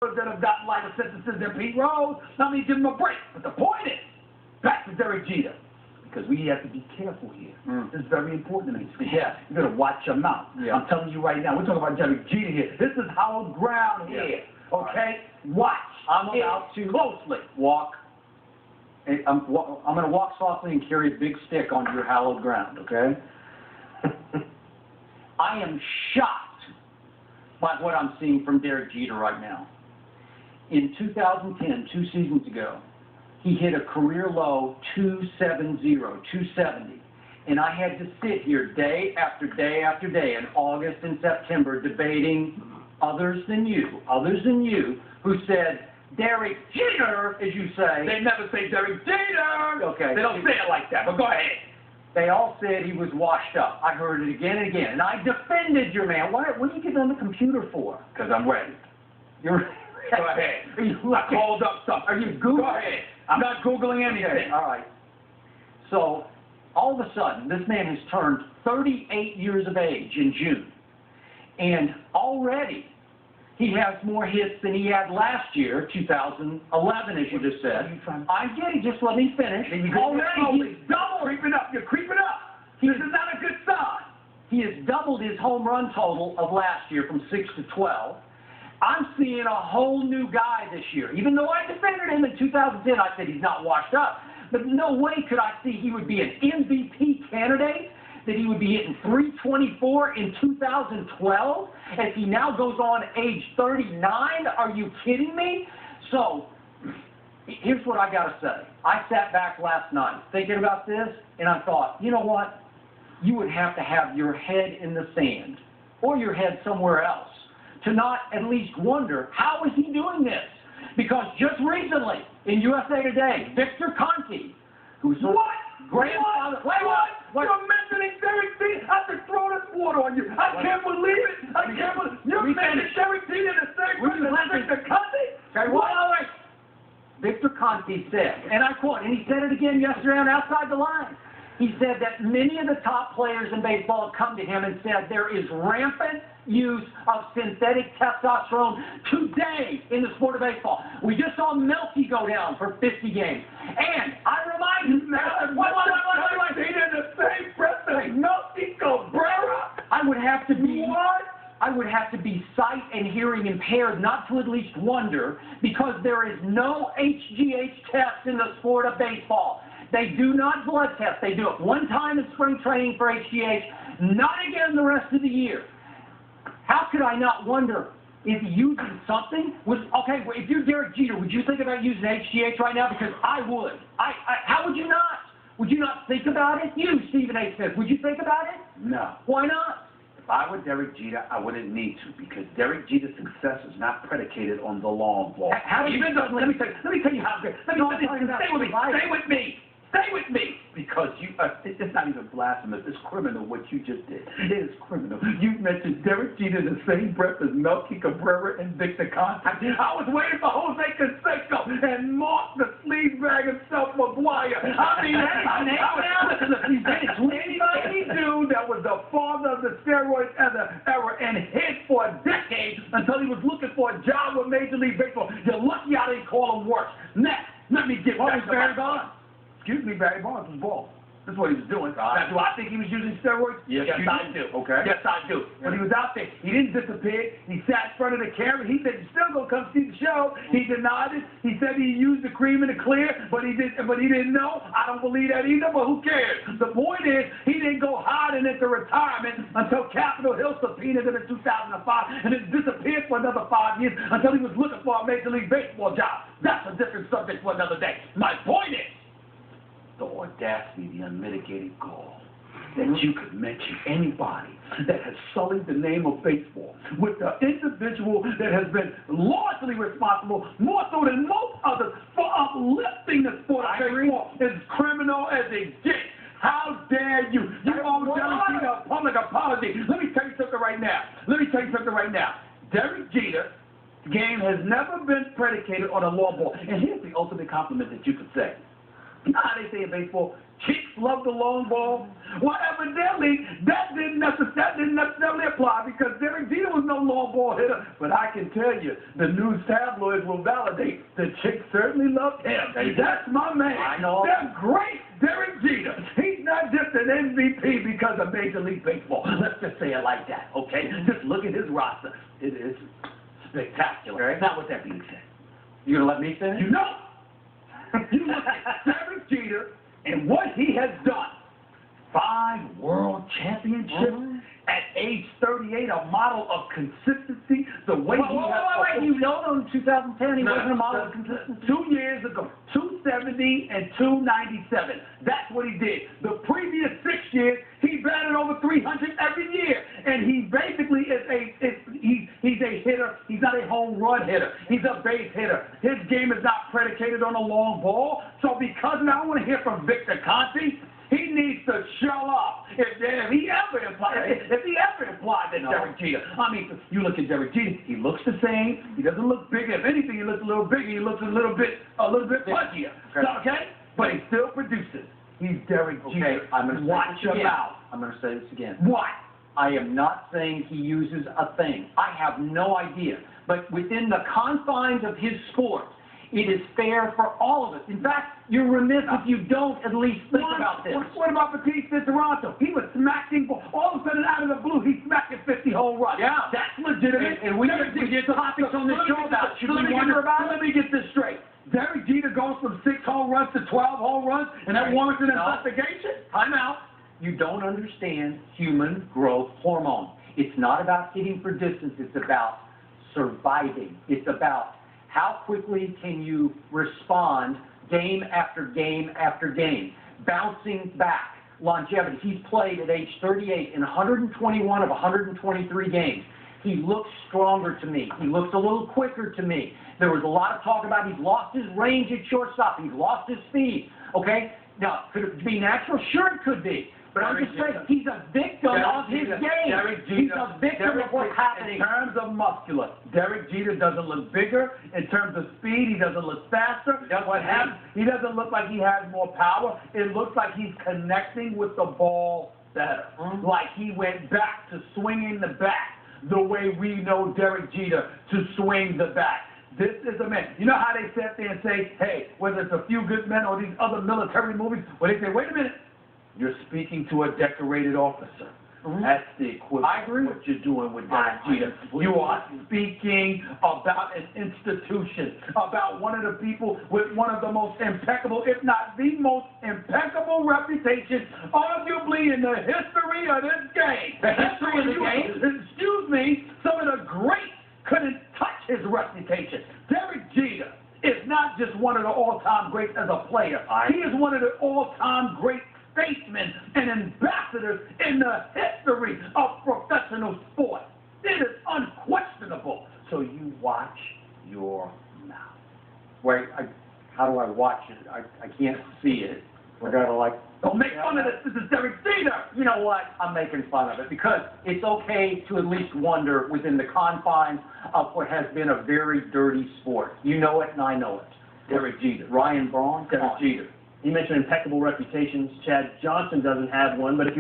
that have gotten lighter sentences than Pete Rose. Let me give him a break. But the point is, back to Derek Jeter. Because we have to be careful here. This is very important to me. Yeah. You got to watch your mouth. Yeah. I'm telling you right now, we're talking about Derek Jeter here. This is hallowed ground here. Okay? Right. Watch. I'm about to closely walk. I'm going to walk softly and carry a big stick onto your hallowed ground, okay? I am shocked by what I'm seeing from Derek Jeter right now. In 2010, 2 seasons ago, he hit a career-low 270. And I had to sit here day after day after day in August and September debating others than you, who said, Derek Jeter, as you say. They never say Derek Jeter. Okay. They don't say it like that, but go ahead. They all said he was washed up. I heard it again and again. And I defended your man. What are you getting on the computer for? Because I'm ready. You're Go ahead. I called up something. Are you Googling? Go ahead. I'm not Googling anything. Okay. All right. So, all of a sudden, this man has turned 38 years of age in June. And already, he has more hits than he had last year, 2011, as you just said. I get it. Just let me finish. Already, he's double. Creeping up. You're creeping up. This is not a good sign. He has doubled his home run total of last year from 6 to 12. I'm seeing a whole new guy this year. Even though I defended him in 2010, I said he's not washed up. But no way could I see he would be an MVP candidate, that he would be hitting 324 in 2012 as he now goes on age 39. Are you kidding me? So, here's what I got to say. I sat back last night thinking about this, and I thought, you know what? You would have to have your head in the sand or your head somewhere else to not at least wonder, how is he doing this? Because just recently, in USA Today, Victor Conte, who's a grandfather... What? You're mentioning Derek Jeter? I could throw this water on you. I can't believe it. I can't believe it. You're mentioning Derek Jeter the same person as Victor Conte? Okay, wait. Victor Conte said, and I quote, and he said it again yesterday on Outside the Line. He said that many of the top players in baseball have come to him and said there is rampant use of synthetic testosterone today in the sport of baseball. We just saw Melky go down for 50 games. And I remind you, in the same breath as Melky Cabrera? I would have to be... What? I would have to be sight and hearing impaired not to at least wonder, because there is no HGH test in the sport of baseball. They do not blood test. They do it one time in spring training for HGH, not again the rest of the year. How could I not wonder, is he using something? Okay, if you're Derek Jeter, would you think about using HGH right now? Because I would. How would you not? Would you not think about it? You, Stephen A. Smith, would you think about it? No. Why not? If I were Derek Jeter, I wouldn't need to, because Derek Jeter's success is not predicated on the long ball. Let me tell you how good. Stay with me. Stay with me, because it's not even blasphemous. It's criminal what you just did. It is criminal. You mentioned Derek Jeter in the same breath as Melky Cabrera and Victor Conte. I was waiting for Jose Canseco and Mark the sleeve bag himself, McGuire. I mean, any dude that was the father of the steroid era and hit for a decade until he was looking for a job with Major League Baseball. You're lucky I didn't call him worse. Next, let me get back to Barry Bonds. Excuse me, Barry Bonds was bald. That's what he was doing. Now, do I think he was using steroids? Yes, I do. Okay. Yes, I do. When he was out there, he didn't disappear. He sat in front of the camera. He said, "You're still gonna come see the show." He denied it. He said he used the cream and the clear, but he didn't know. I don't believe that either. But who cares? The point is, he didn't go hiding into retirement until Capitol Hill subpoenaed him in 2005, and then disappeared for another 5 years until he was looking for a Major League Baseball job. That's a different subject for another day. My point is, the audacity, the unmitigated gall that you could mention anybody that has sullied the name of baseball with the individual that has been largely responsible, more so than most others, for uplifting the sport of baseball, as criminal as it gets. How dare you? You owe Derek Jeter a public apology. Let me tell you something right now. Derek Jeter, game has never been predicated on a long ball. And here's the ultimate compliment that you could say. You know how they say in baseball, chicks love the long ball? Well, evidently, that didn't necessarily apply because Derek Jeter was no long ball hitter. But I can tell you, the news tabloids will validate the chicks certainly loved him. That's my man. I know. They're great. Derek Jeter. He's not just an MVP because of Major League Baseball. Let's just say it like that, okay? Just look at his roster. It is spectacular. Okay. Now, with that being said, You gonna let me finish? you know, you look at Derek Jeter and what he has done. 5 world championships at age 38, a model of consistency. The way Wait, you know in 2010 he wasn't a model of consistency? 2 years ago, 270 and 297. That's what he did. The previous 6 years, he batted over 300 every year, and he basically he's a hitter. He's not a home run hitter. He's a base hitter. His game is not predicated on a long ball. So because now I want to hear from Victor Conte. He needs to show up if he ever implied that Derek Jeter. I mean, you look at Derek Jeter, he looks the same. He doesn't look bigger. If anything, he looks a little bigger. He looks a little bit pudgier. Okay? But he still produces. He's Derek Jeter. I'm going to watch him out. I'm going to say this again. What? I am not saying he uses a thing. I have no idea. But within the confines of his sport, it is fair for all of us. In fact, you're remiss if you don't at least think about this. What about Batiste in Toronto? He was smacking, all of a sudden out of the blue, he's smacking 50 home runs. Yeah. That's legitimate. And we get topics on this show about should we wonder about it? Let me get this straight. Derek Jeter goes from 6 home runs to 12 home runs, and that warrants an investigation? Time out. You don't understand human growth hormone. It's not about hitting for distance. It's about surviving. It's about how quickly can you respond game after game after game, bouncing back, longevity. He's played at age 38 in 121 of 123 games. He looks stronger to me. He looks a little quicker to me. There was a lot of talk about he's lost his range at shortstop. He's lost his speed. Okay? Now, could it be natural? Sure, it could be. But I'm just saying, he's a victim of his game. He's a victim of what's happening. In terms of muscular, Derek Jeter doesn't look bigger. In terms of speed, he doesn't look faster. He doesn't look like he has more power. It looks like he's connecting with the ball better. Like he went back to swinging the bat the way we know Derek Jeter to swing the bat. This is a man. You know how they sit there and say, hey, whether it's A Few Good Men or these other military movies, where they say, wait a minute, you're speaking to a decorated officer. That's the equivalent. I agree. What you're doing with Derek Jeter. You are speaking about an institution, about one of the people with one of the most impeccable, if not the most impeccable reputation, arguably in the history of this game. The history of the game? Excuse me, some of the greats couldn't touch his reputation. Derek Jeter is not just one of the all-time greats as a player. He is one of the all-time great statesmen and ambassadors in the history of professional sport. It is unquestionable. So you watch your mouth. Wait, how do I watch it? I can't see it. We're going to Don't make fun of this. This is Derek Jeter. You know what? I'm making fun of it because it's okay to at least wonder within the confines of what has been a very dirty sport. You know it and I know it. Derek Jeter. Ryan Braun? Derek Jeter. You mentioned impeccable reputations. Chad Johnson doesn't have one, but if you